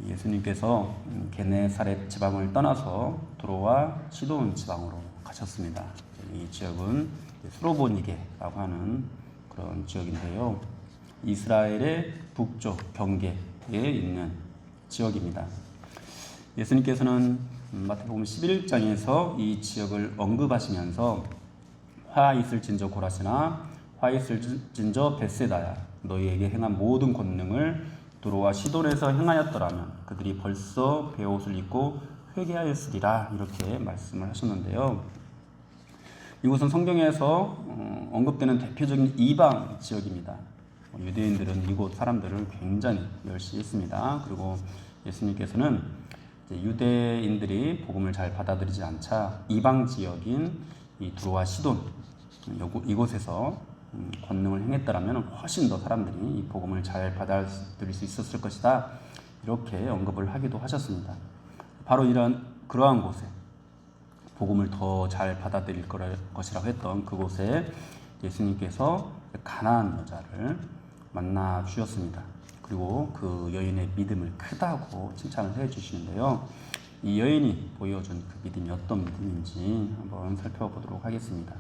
예수님께서 게네사렛 지방을 떠나서 두로와 시돈 지방으로 가셨습니다. 이 지역은 수로보니게라고 하는 그런 지역인데요. 이스라엘의 북쪽 경계에 있는 지역입니다. 예수님께서는 마태복음 11장에서 이 지역을 언급하시면서 화 있을진저 고라시나 화 있을진저 벳세다야 너희에게 행한 모든 권능을 두로와 시돈에서 행하였더라면 그들이 벌써 베옷을 입고 회개하였으리라 이렇게 말씀을 하셨는데요. 이곳은 성경에서 언급되는 대표적인 이방 지역입니다. 유대인들은 이곳 사람들을 굉장히 멸시했습니다. 그리고 예수님께서는 유대인들이 복음을 잘 받아들이지 않자 이방 지역인 이 두로와 시돈 이곳에서 권능을 행했더라면 훨씬 더 사람들이 이 복음을 잘 받아들일 수 있었을 것이다 이렇게 언급을 하기도 하셨습니다. 바로 그러한 곳에 복음을 더 잘 받아들일 것이라고 했던 그곳에 예수님께서 가나안 여자를 만나 주셨습니다. 그리고 그 여인의 믿음을 크다고 칭찬을 해 주시는데요. 이 여인이 보여준 그 믿음이 어떤 믿음인지 한번 살펴보도록 하겠습니다.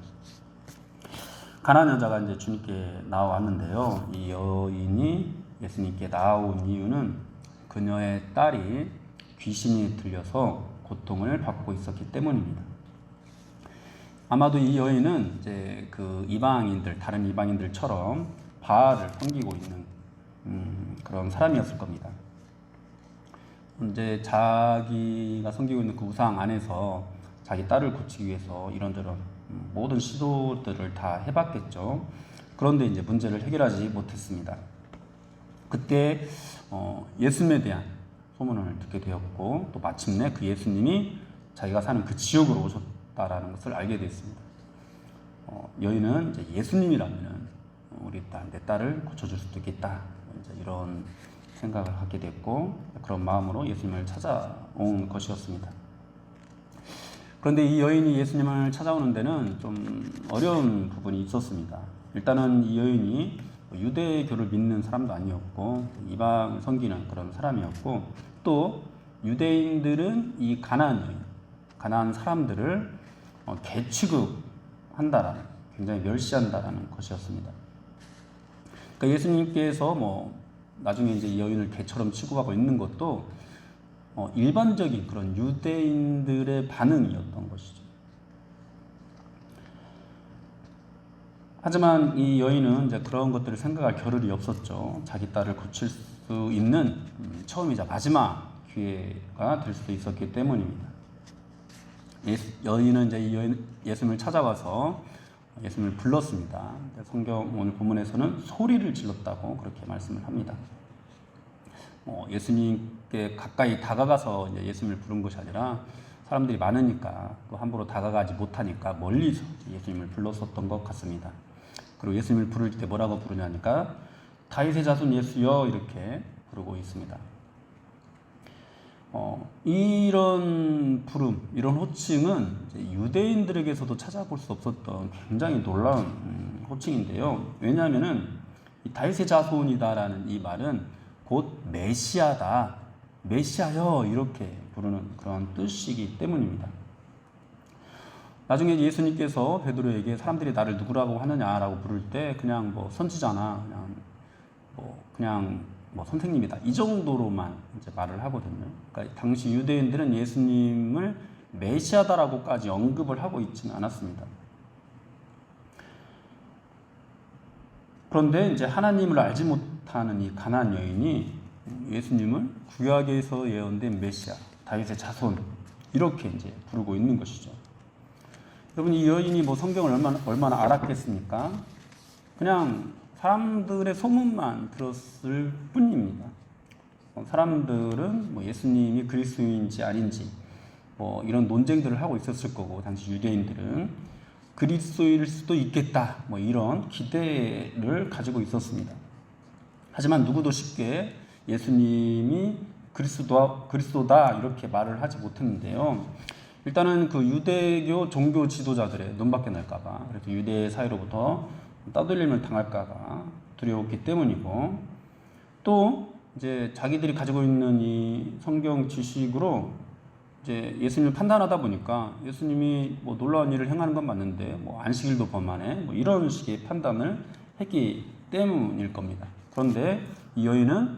가나안 여자가 이제 주님께 나와왔는데요. 이 여인이 예수님께 나온 이유는 그녀의 딸이 귀신이 들려서 고통을 받고 있었기 때문입니다. 아마도 이 여인은 이제 그 다른 이방인들처럼 바알을 섬기고 있는 그런 사람이었을 겁니다. 이제 자기가 섬기고 있는 그 우상 안에서 자기 딸을 고치기 위해서 이런저런 모든 시도들을 다 해봤겠죠. 그런데 이제 문제를 해결하지 못했습니다. 그때 예수님에 대한 소문을 듣게 되었고 또 마침내 그 예수님이 자기가 사는 그 지역으로 오셨다라는 것을 알게 됐습니다. 여인은 이제 예수님이라면 내 딸을 고쳐줄 수도 있겠다 이제 이런 생각을 하게 됐고 그런 마음으로 예수님을 찾아온 것이었습니다. 그런데 이 여인이 예수님을 찾아오는 데는 좀 어려운 부분이 있었습니다. 일단은 이 여인이 유대교를 믿는 사람도 아니었고 이방을 섬기는 그런 사람이었고 또 유대인들은 이 가나안 사람들을 개취급한다라는 굉장히 멸시한다라는 것이었습니다. 그러니까 예수님께서 나중에 이제 이 여인을 개처럼 취급하고 있는 것도 일반적인 그런 유대인들의 반응이었던 것이죠. 하지만 이 여인은 이제 그런 것들을 생각할 겨를이 없었죠. 자기 딸을 고칠 수 있는 처음이자 마지막 기회가 될 수도 있었기 때문입니다. 여인은 이제 예수님을 찾아와서 예수님을 불렀습니다. 성경 오늘 본문에서는 소리를 질렀다고 그렇게 말씀을 합니다. 예수님께 가까이 다가가서 이제 예수님을 부른 것이 아니라 사람들이 많으니까 또 함부로 다가가지 못하니까 멀리서 예수님을 불렀었던 것 같습니다. 그리고 예수님을 부를 때 뭐라고 부르냐니까 다윗의 자손 예수여 이렇게 부르고 있습니다. 이런 부름, 이런 호칭은 유대인들에게서도 찾아볼 수 없었던 굉장히 놀라운 호칭인데요. 왜냐하면은 다윗의 자손이다라는 이 말은 곧 메시아다, 메시아여 이렇게 부르는 그런 뜻이기 때문입니다. 나중에 예수님께서 베드로에게 사람들이 나를 누구라고 하느냐라고 부를 때 그냥 선지자나 그냥 선생님이다 이 정도로만 이제 말을 하거든요. 그러니까 당시 유대인들은 예수님을 메시아다라고까지 언급을 하고 있지는 않았습니다. 그런데 이제 하나님을 알지 못하는 이 가나안 여인이 예수님을 구약에서 예언된 메시아, 다윗의 자손 이렇게 이제 부르고 있는 것이죠. 여러분 이 여인이 성경을 얼마나 알았겠습니까? 그냥 사람들의 소문만 들었을 뿐입니다. 사람들은 예수님이 그리스도인지 아닌지 이런 논쟁들을 하고 있었을 거고 당시 유대인들은 그리스도일 수도 있겠다 이런 기대를 가지고 있었습니다. 하지만 누구도 쉽게 예수님이 그리스도다 이렇게 말을 하지 못했는데요. 일단은 그 유대교 종교 지도자들의 눈밖에 날까봐 그래서 유대 사회로부터 따돌림을 당할까봐 두려웠기 때문이고 또 이제 자기들이 가지고 있는 이 성경 지식으로 이제 예수님을 판단하다 보니까 예수님이 뭐 놀라운 일을 행하는 건 맞는데 뭐 안식일도 범하네 뭐 이런 식의 판단을 했기 때문일 겁니다. 그런데 이 여인은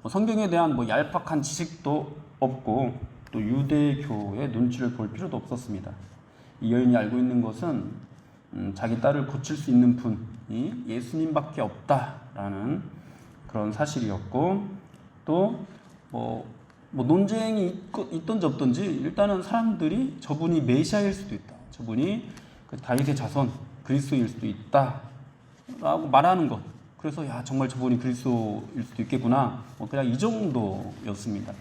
뭐 성경에 대한 뭐 얄팍한 지식도 없고 또 유대교의 눈치를 볼 필요도 없었습니다. 이 여인이 알고 있는 것은 자기 딸을 고칠 수 있는 분이 예수님밖에 없다라는 그런 사실이었고 또 뭐 논쟁이 있던지 없던지 일단은 사람들이 저분이 메시아일 수도 있다. 저분이 그 다윗의 자손 그리스도일 수도 있다라고 말하는 것. 그래서 야 정말 저분이 그리스도일 수도 있겠구나. 뭐 그냥 이 정도였습니다.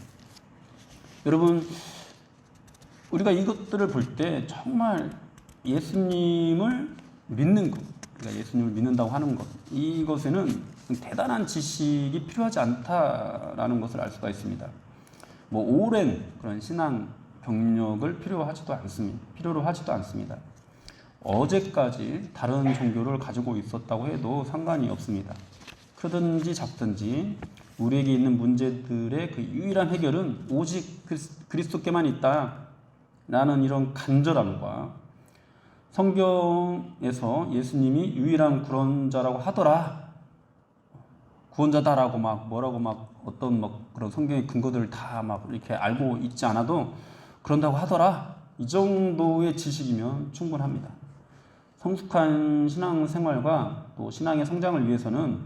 여러분 우리가 이것들을 볼 때 정말 예수님을 믿는 것, 그러니까 예수님을 믿는다고 하는 것, 이것에는 대단한 지식이 필요하지 않다라는 것을 알 수가 있습니다. 뭐 오랜 그런 신앙 경력을 필요로 하지도 않습니다. 어제까지 다른 종교를 가지고 있었다고 해도 상관이 없습니다. 크든지 작든지 우리에게 있는 문제들의 그 유일한 해결은 오직 그리스도께만 있다라는 이런 간절함과 성경에서 예수님이 유일한 구원자라고 하더라, 구원자다라고 막 뭐라고 막 어떤 막 그런 성경의 근거들을 다 막 이렇게 알고 있지 않아도 그런다고 하더라, 이 정도의 지식이면 충분합니다. 성숙한 신앙생활과 또 신앙의 성장을 위해서는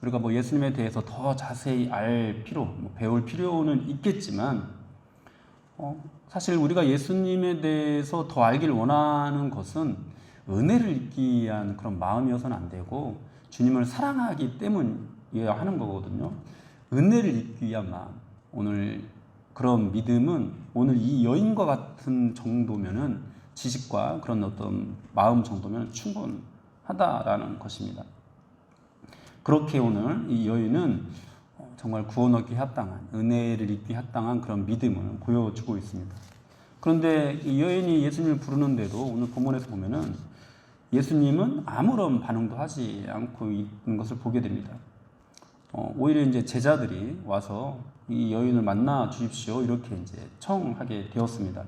우리가 뭐 예수님에 대해서 더 자세히 알 필요, 배울 필요는 있겠지만 사실 우리가 예수님에 대해서 더 알길 원하는 것은 은혜를 입기 위한 그런 마음이어서는 안 되고 주님을 사랑하기 때문이어야 하는 거거든요. 은혜를 입기 위한 마음, 오늘 그런 믿음은 오늘 이 여인과 같은 정도면은 지식과 그런 어떤 마음 정도면 충분하다라는 것입니다. 그렇게 오늘 이 여인은 정말 구원 얻기 합당한, 은혜를 입기 합당한 그런 믿음을 보여주고 있습니다. 그런데 이 여인이 예수님을 부르는데도 오늘 본문에서 보면은 예수님은 아무런 반응도 하지 않고 있는 것을 보게 됩니다. 오히려 이제 제자들이 와서 이 여인을 만나 주십시오 이렇게 이제 청하게 되었습니다.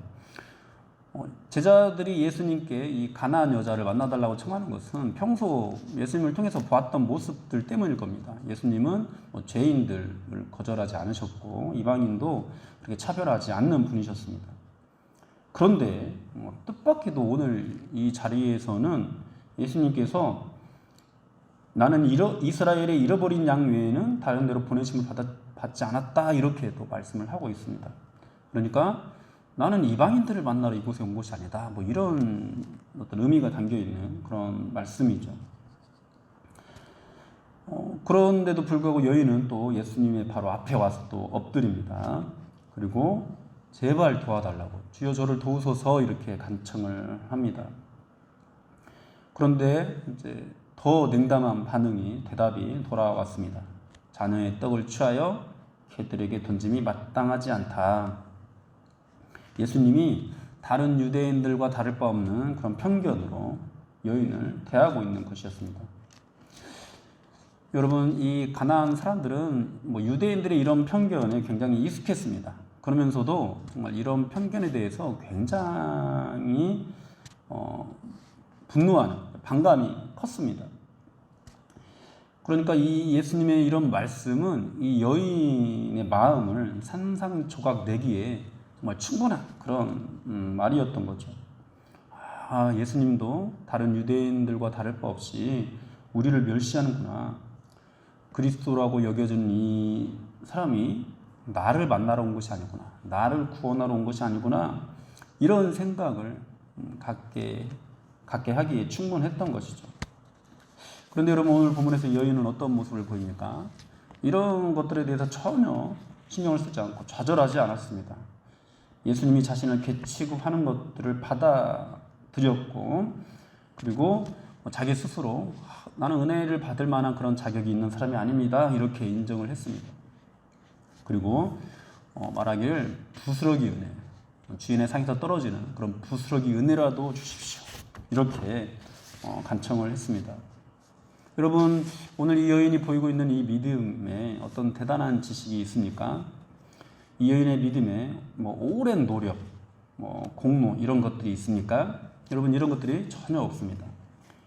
제자들이 예수님께 이 가나안 여자를 만나달라고 청하는 것은 평소 예수님을 통해서 보았던 모습들 때문일 겁니다. 예수님은 죄인들을 거절하지 않으셨고 이방인도 그렇게 차별하지 않는 분이셨습니다. 그런데 뜻밖에도 오늘 이 자리에서는 예수님께서 나는 이스라엘의 잃어버린 양 외에는 다른 데로 보내심을 받지 않았다 이렇게 또 말씀을 하고 있습니다. 그러니까 나는 이방인들을 만나러 이곳에 온 것이 아니다. 뭐 이런 어떤 의미가 담겨 있는 그런 말씀이죠. 그런데도 불구하고 여인은 또 예수님의 바로 앞에 와서 또 엎드립니다. 그리고 제발 도와달라고, 주여 저를 도우소서 이렇게 간청을 합니다. 그런데 이제 더 냉담한 대답이 돌아왔습니다. 자녀의 떡을 취하여 개들에게 던짐이 마땅하지 않다. 예수님이 다른 유대인들과 다를 바 없는 그런 편견으로 여인을 대하고 있는 것이었습니다. 여러분, 이 가나안 사람들은 뭐 유대인들의 이런 편견에 굉장히 익숙했습니다. 그러면서도 정말 이런 편견에 대해서 굉장히 분노하는, 반감이 컸습니다. 그러니까 이 예수님의 이런 말씀은 이 여인의 마음을 산산조각 내기에 정말 충분한 그런 말이었던 거죠. 예수님도 다른 유대인들과 다를 바 없이 우리를 멸시하는구나. 그리스도라고 여겨진 이 사람이 나를 만나러 온 것이 아니구나. 나를 구원하러 온 것이 아니구나. 이런 생각을 갖게 하기에 충분했던 것이죠. 그런데 여러분, 오늘 본문에서 여인은 어떤 모습을 보입니까? 이런 것들에 대해서 전혀 신경을 쓰지 않고 좌절하지 않았습니다. 예수님이 자신을 개취급하는 것들을 받아들였고, 그리고 자기 스스로 나는 은혜를 받을 만한 그런 자격이 있는 사람이 아닙니다 이렇게 인정을 했습니다. 그리고 말하기를 부스러기 은혜, 주인의 상에서 떨어지는 그런 부스러기 은혜라도 주십시오 이렇게 간청을 했습니다. 여러분, 오늘 이 여인이 보이고 있는 이 믿음에 어떤 대단한 지식이 있습니까? 이 여인의 믿음에 오랜 노력, 공로 이런 것들이 있습니까? 여러분, 이런 것들이 전혀 없습니다.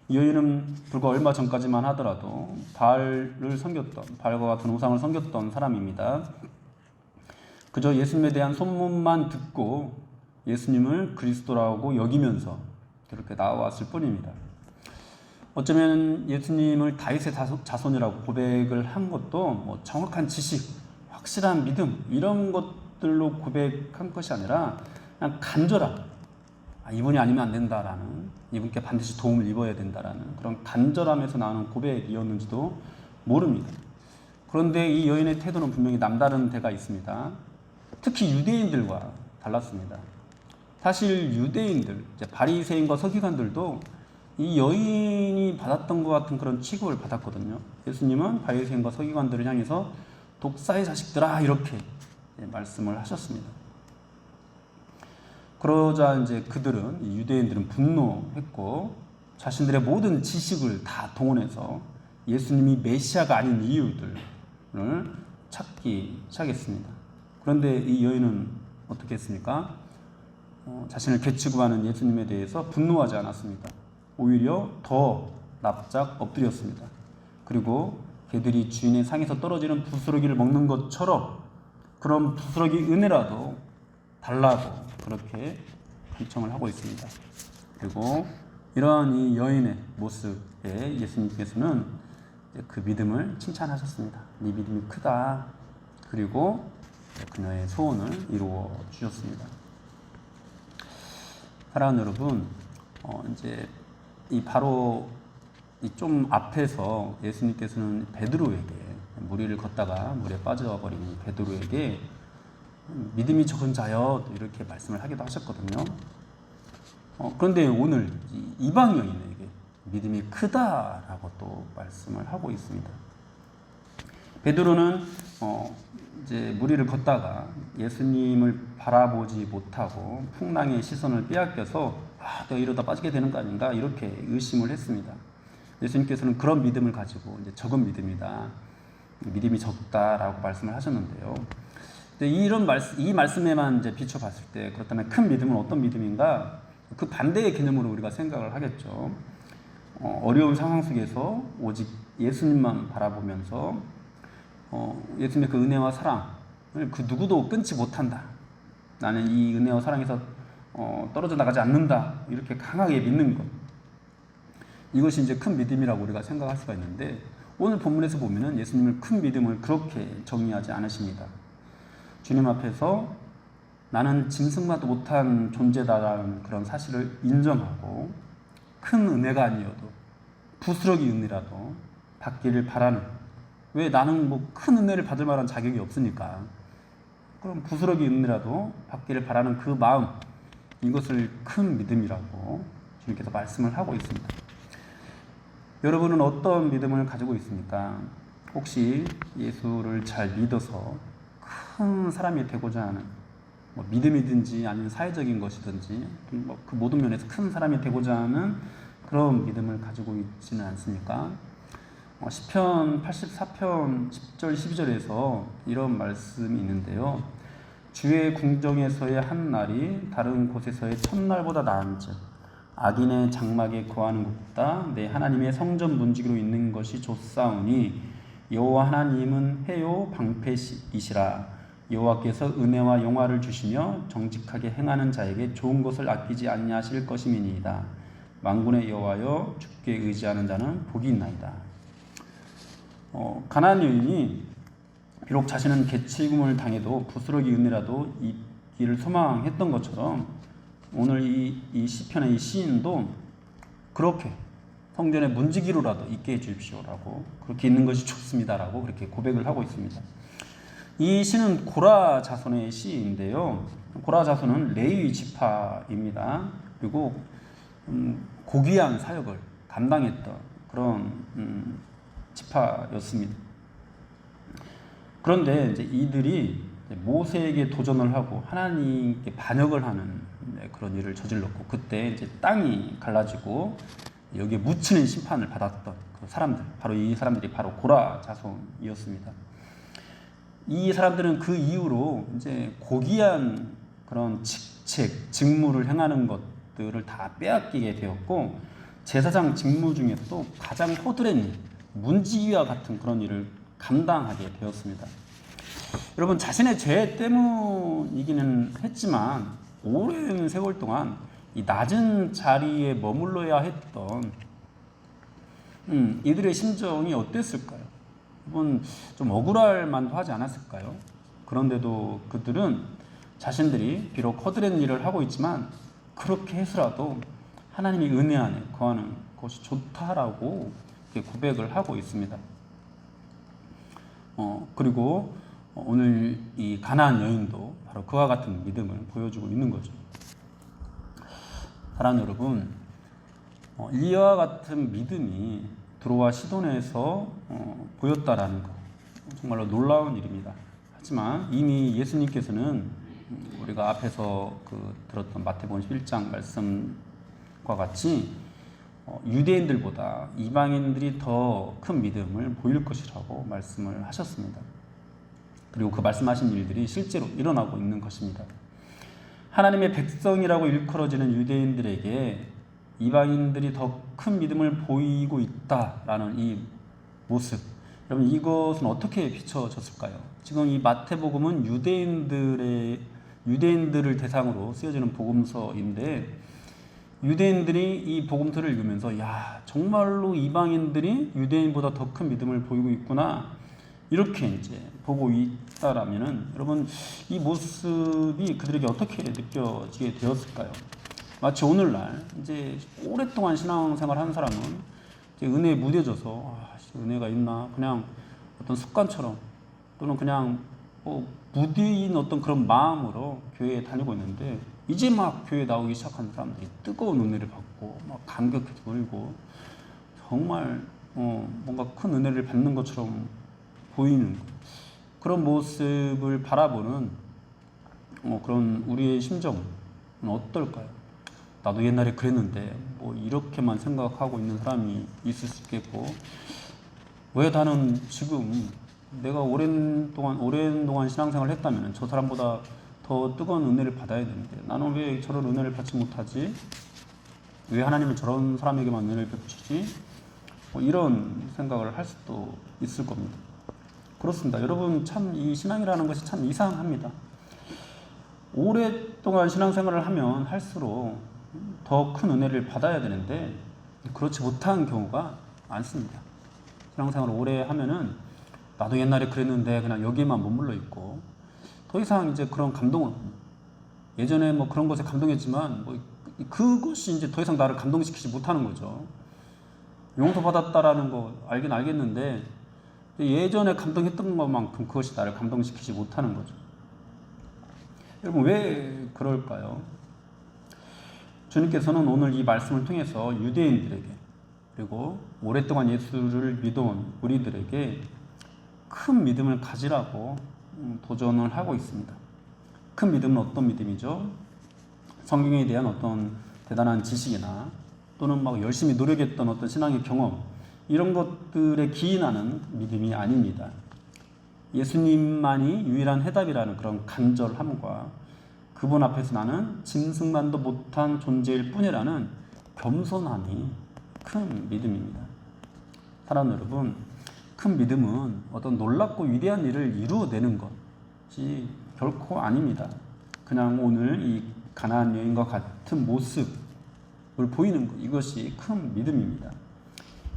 이 여인은 불과 얼마 전까지만 하더라도 바알과 같은 우상을 섬겼던 사람입니다. 그저 예수님에 대한 소문만 듣고 예수님을 그리스도라고 여기면서 그렇게 나왔을 뿐입니다. 어쩌면 예수님을 다윗의 자손이라고 고백을 한 것도 정확한 지식, 확실한 믿음 이런 것들로 고백한 것이 아니라 그냥 간절함, 이분이 아니면 안 된다라는, 이분께 반드시 도움을 입어야 된다라는 그런 간절함에서 나오는 고백이었는지도 모릅니다. 그런데 이 여인의 태도는 분명히 남다른 데가 있습니다. 특히 유대인들과 달랐습니다. 사실 유대인들, 바리새인과 서기관들도 이 여인이 받았던 것 같은 그런 취급을 받았거든요. 예수님은 바리새인과 서기관들을 향해서 독사의 자식들아 이렇게 말씀을 하셨습니다. 그러자 이제 유대인들은 분노했고 자신들의 모든 지식을 다 동원해서 예수님이 메시아가 아닌 이유들을 찾기 시작했습니다. 그런데 이 여인은 어떻게 했습니까? 자신을 개치고 하는 예수님에 대해서 분노하지 않았습니다. 오히려 더 납작 엎드렸습니다. 그리고 개들이 주인의 상에서 떨어지는 부스러기를 먹는 것처럼 그런 부스러기 은혜라도 달라고 그렇게 간청을 하고 있습니다. 그리고 이러한 이 여인의 모습에 예수님께서는 그 믿음을 칭찬하셨습니다. 네 믿음이 크다. 그리고 그녀의 소원을 이루어 주셨습니다. 사랑하는 여러분, 이제 바로 좀 앞에서 예수님께서는 베드로에게 무리를 걷다가 물에 빠져버린 베드로에게 믿음이 적은 자여 이렇게 말씀을 하기도 하셨거든요. 그런데 오늘 이방 여인에게 믿음이 크다라고 또 말씀을 하고 있습니다. 베드로는 이제 무리를 걷다가 예수님을 바라보지 못하고 풍랑의 시선을 빼앗겨서 내가 이러다 빠지게 되는 거 아닌가 이렇게 의심을 했습니다. 예수님께서는 그런 믿음을 가지고 이제 적은 믿음이다, 믿음이 적다라고 말씀을 하셨는데요. 이 말씀에만 이제 비춰봤을 때 그렇다면 큰 믿음은 어떤 믿음인가? 그 반대의 개념으로 우리가 생각을 하겠죠. 어려운 상황 속에서 오직 예수님만 바라보면서 예수님의 그 은혜와 사랑을 그 누구도 끊지 못한다. 나는 이 은혜와 사랑에서 떨어져 나가지 않는다. 이렇게 강하게 믿는 것. 이것이 이제 큰 믿음이라고 우리가 생각할 수가 있는데 오늘 본문에서 보면은 예수님을 큰 믿음을 그렇게 정의하지 않으십니다. 주님 앞에서 나는 짐승마도 못한 존재다라는 그런 사실을 인정하고 큰 은혜가 아니어도 부스러기 은혜라도 받기를 바라는, 왜 나는 큰 은혜를 받을 만한 자격이 없으니까 그럼 부스러기 은혜라도 받기를 바라는 그 마음, 이것을 큰 믿음이라고 주님께서 말씀을 하고 있습니다. 여러분은 어떤 믿음을 가지고 있습니까? 혹시 예수를 잘 믿어서 큰 사람이 되고자 하는 믿음이든지 아니면 사회적인 것이든지 그 모든 면에서 큰 사람이 되고자 하는 그런 믿음을 가지고 있지는 않습니까? 시편 84편 10절 12절에서 이런 말씀이 있는데요. 주의 궁정에서의 한 날이 다른 곳에서의 첫날보다 나은즉 악인의 장막에 거하는 것보다 내 하나님의 성전 문지기로 있는 것이 좋사오니 여호와 하나님은 해요 방패이시라. 여호와께서 은혜와 영화를 주시며 정직하게 행하는 자에게 좋은 것을 아끼지 아니하실 것임이니이다. 만군의 여호와여 주께 의지하는 자는 복이 있나이다. 가나안 여인이 비록 자신은 개치금을 당해도 부스러기 은혜라도 있기를 소망했던 것처럼 오늘 이 시편의 이 시인도 그렇게 성전의 문지기로라도 있게 해주십시오라고, 그렇게 있는 것이 좋습니다라고 그렇게 고백을 하고 있습니다. 이 시는 고라 자손의 시인데요. 고라 자손은 레위 지파입니다. 그리고 고귀한 사역을 감당했던 그런 지파였습니다. 그런데 이제 이들이 모세에게 도전을 하고 하나님께 반역을 하는 그런 일을 저질렀고, 그때 이제 땅이 갈라지고 여기에 묻히는 심판을 받았던 그 사람들, 바로 이 사람들이 바로 고라 자손이었습니다. 이 사람들은 그 이후로 이제 고귀한 그런 직책, 직무를 행하는 것들을 다 빼앗기게 되었고, 제사장 직무 중에서도 가장 허드렛 일, 문지기와 같은 그런 일을 감당하게 되었습니다. 여러분, 자신의 죄 때문이기는 했지만 오랜 세월 동안 이 낮은 자리에 머물러야 했던 이들의 심정이 어땠을까요? 여러분, 좀 억울할 만도 하지 않았을까요? 그런데도 그들은 자신들이 비록 허드렛 일을 하고 있지만 그렇게 해서라도 하나님의 은혜 안에 거하는 것이 좋다라고 고백을 하고 있습니다. 그리고 오늘 이 가나안 여인도 바로 그와 같은 믿음을 보여주고 있는 거죠. 사랑하는 여러분, 이와 같은 믿음이 두로와 시돈에서 보였다라는 것, 정말로 놀라운 일입니다. 하지만 이미 예수님께서는 우리가 앞에서 들었던 마태복음 11장 말씀과 같이 유대인들보다 이방인들이 더 큰 믿음을 보일 것이라고 말씀을 하셨습니다. 그리고 그 말씀하신 일들이 실제로 일어나고 있는 것입니다. 하나님의 백성이라고 일컬어지는 유대인들에게 이방인들이 더 큰 믿음을 보이고 있다라는 이 모습, 여러분, 이것은 어떻게 비춰졌을까요? 지금 이 마태복음은 유대인들을 대상으로 쓰여지는 복음서인데, 유대인들이 이 복음서를 읽으면서 야, 정말로 이방인들이 유대인보다 더 큰 믿음을 보이고 있구나, 이렇게 이제 보고 있다라면은, 여러분, 이 모습이 그들에게 어떻게 느껴지게 되었을까요? 마치 오늘날 이제 오랫동안 신앙생활 하는 사람은 이제 은혜에 무뎌져서 은혜가 있나, 그냥 어떤 습관처럼 또는 그냥 무딘 어떤 그런 마음으로 교회에 다니고 있는데, 이제 막 교회에 나오기 시작한 사람들이 뜨거운 은혜를 받고 막 감격해서 울고 정말 뭔가 큰 은혜를 받는 것처럼 보이는 그런 모습을 바라보는 그런 우리의 심정은 어떨까요? 나도 옛날에 그랬는데 뭐 이렇게만 생각하고 있는 사람이 있을 수 있겠고, 왜 나는 지금 내가 오랜 동안 신앙생활을 했다면 저 사람보다 더 뜨거운 은혜를 받아야 되는데 나는 왜 저런 은혜를 받지 못하지? 왜 하나님은 저런 사람에게만 은혜를 베푸시지? 이런 생각을 할 수도 있을 겁니다. 그렇습니다. 여러분, 참 이 신앙이라는 것이 참 이상합니다. 오랫동안 신앙생활을 하면 할수록 더 큰 은혜를 받아야 되는데 그렇지 못한 경우가 많습니다. 신앙생활을 오래 하면은 나도 옛날에 그랬는데 그냥 여기에만 머물러 있고 더 이상 이제 그런 감동은, 예전에 뭐 그런 것에 감동했지만 뭐 그것이 이제 더 이상 나를 감동시키지 못하는 거죠. 용서받았다라는 거 알긴 알겠는데 예전에 감동했던 것만큼 그것이 나를 감동시키지 못하는 거죠. 여러분, 왜 그럴까요? 주님께서는 오늘 이 말씀을 통해서 유대인들에게, 그리고 오랫동안 예수를 믿어온 우리들에게 큰 믿음을 가지라고 도전을 하고 있습니다. 큰 믿음은 어떤 믿음이죠? 성경에 대한 어떤 대단한 지식이나 또는 막 열심히 노력했던 어떤 신앙의 경험, 이런 것들에 기인하는 믿음이 아닙니다. 예수님만이 유일한 해답이라는 그런 간절함과 그분 앞에서 나는 짐승만도 못한 존재일 뿐이라는 겸손함이 큰 믿음입니다. 사랑하는 여러분, 큰 믿음은 어떤 놀랍고 위대한 일을 이루어내는 것이 결코 아닙니다. 그냥 오늘 이 가나안 여인과 같은 모습을 보이는 것, 이것이 큰 믿음입니다.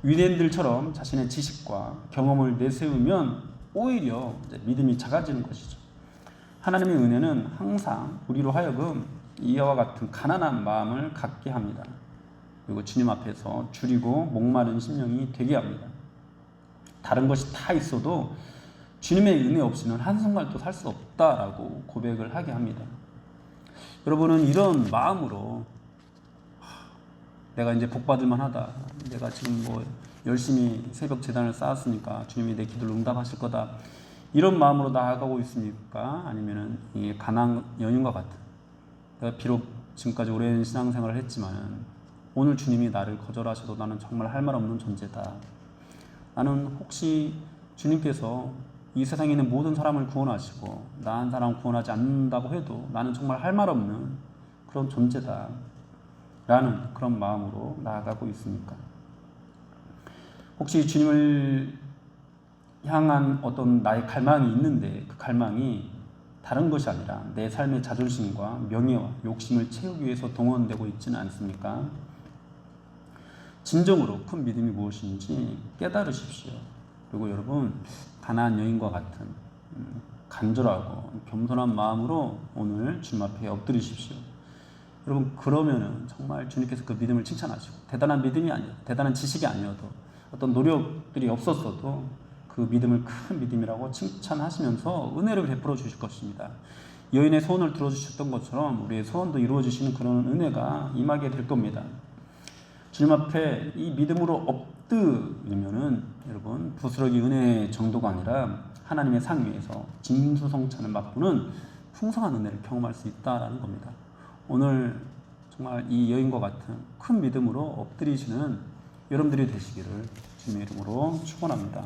유대인들처럼 자신의 지식과 경험을 내세우면 오히려 이제 믿음이 작아지는 것이죠. 하나님의 은혜는 항상 우리로 하여금 이와 같은 가난한 마음을 갖게 합니다. 그리고 주님 앞에서 줄이고 목마른 심령이 되게 합니다. 다른 것이 다 있어도 주님의 은혜 없이는 한순간도 살 수 없다라고 고백을 하게 합니다. 여러분은 이런 마음으로 내가 이제 복받을 만하다, 내가 지금 뭐 열심히 새벽 제단을 쌓았으니까 주님이 내 기도를 응답하실 거다, 이런 마음으로 나아가고 있습니까? 아니면은 이 가나안 여인과 같은, 내가 비록 지금까지 오랜 신앙생활을 했지만 오늘 주님이 나를 거절하셔도 나는 정말 할 말 없는 존재다, 나는 혹시 주님께서 이 세상에 있는 모든 사람을 구원하시고 나 한 사람 구원하지 않는다고 해도 나는 정말 할 말 없는 그런 존재다 라는 그런 마음으로 나아가고 있습니까? 혹시 주님을 향한 어떤 나의 갈망이 있는데 그 갈망이 다른 것이 아니라 내 삶의 자존심과 명예와 욕심을 채우기 위해서 동원되고 있지는 않습니까? 진정으로 큰 믿음이 무엇인지 깨달으십시오. 그리고 여러분, 가나안 여인과 같은 간절하고 겸손한 마음으로 오늘 주님 앞에 엎드리십시오. 여러분, 그러면은 정말 주님께서 그 믿음을 칭찬하시고, 대단한 믿음이 아니어도, 대단한 지식이 아니어도, 어떤 노력들이 없었어도 그 믿음을 큰 믿음이라고 칭찬하시면서 은혜를 베풀어 주실 것입니다. 여인의 소원을 들어주셨던 것처럼 우리의 소원도 이루어지시는 그런 은혜가 임하게 될 겁니다. 주님 앞에 이 믿음으로 엎드리면은 여러분, 부스러기 은혜 정도가 아니라 하나님의 상 위에서 진수성찬을 맛보는 풍성한 은혜를 경험할 수 있다라는 겁니다. 오늘 정말 이 여인과 같은 큰 믿음으로 엎드리시는 여러분들이 되시기를 주님의 이름으로 축원합니다.